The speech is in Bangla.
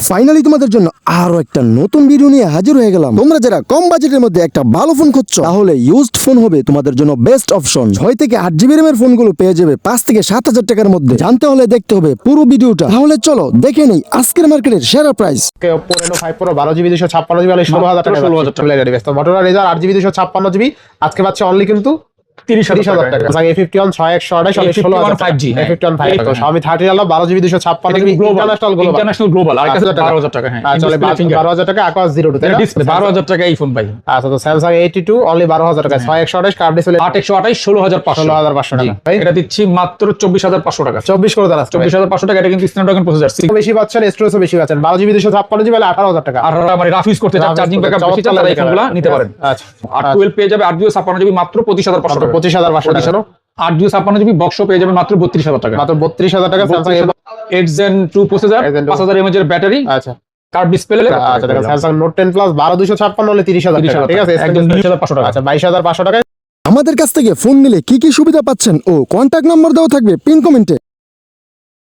ফাইনালি তোমাদের জন্য আরো একটা নতুন ভিডিও নিয়ে হাজির হয়ে গেলাম। তোমরা যারা কম বাজেটের মধ্যে একটা ভালো ফোন খুঁজছো তাহলে ইউজড ফোন হবে তোমাদের জন্য বেস্ট অপশন। 6 থেকে 8 জিবি র্যামের ফোনগুলো পেয়ে যাবে 5 থেকে 7,000 টাকার মধ্যে। জানতে হলে দেখতে হবে পুরো ভিডিওটা। তাহলে চলো দেখে নেই আজকের মার্কেটের সেরা price. Oppo Reno 5 Pro 12GB 256GB 16,000 টাকা 16,000 টাকা লেগে দিবে। তো Motorola Razr 8GB 256GB আজকে পাচ্ছে অনলি কিন্তু 30,000 টাকা। A51 6128 16,000 5G A51 5 তো Xiaomi 30 আলো 12GB 256GB ইন্টারন্যাশনাল গ্লোবাল আর কাছে 12,000 টাকা। হ্যাঁ চলে 12,000 টাকা Aqua 02 তাই না? 12,000 টাকা এই ফোন ভাই। আচ্ছা তো Samsung A82 অনলি 12,000 টাকা 6128 কার্ড ডিসপ্লে 8128 16,500 টাকা। এটা দিচ্ছি মাত্র 24,500 টাকা। 24 করে দাঁড়াচ্ছে 24,500 টাকা। এটা কিন্তু স্ন্যাপড্রাগন প্রসেসর বেশি পাচ্ছেন স্টোরেজও বেশি পাচ্ছেন 12GB 256GB 18,000 টাকা। আর মানে রাফ ইউজ করতে চান, চার্জিং ব্যাকআপ বেশি চান, তারা এই ফোনগুলো নিতে পারেন। আচ্ছা আর 12 পেয়ে যাবে 8GB 56GB মাত্র 25,500 টাকা। 25,500 টাকা 8GB 56GB বক্স পেয়ে যাবে মাত্র 32,000 টাকা। মাত্র 32,000 টাকা Samsung 8 Gen 2 প্রসেসর 5000 mAh এর ব্যাটারি। আচ্ছা কার্ড ডিসপ্লে। আচ্ছা টাকা Samsung Note 10 Plus 12256 হলে 30,000 টাকা ঠিক আছে একদম 22,500 টাকা। আচ্ছা 22,500 টাকা। আমাদের কাছ থেকে ফোন নিলে কি কি সুবিধা পাচ্ছেন ও কন্টাক্ট নম্বর দেওয়া থাকবে পিন কমেন্টে।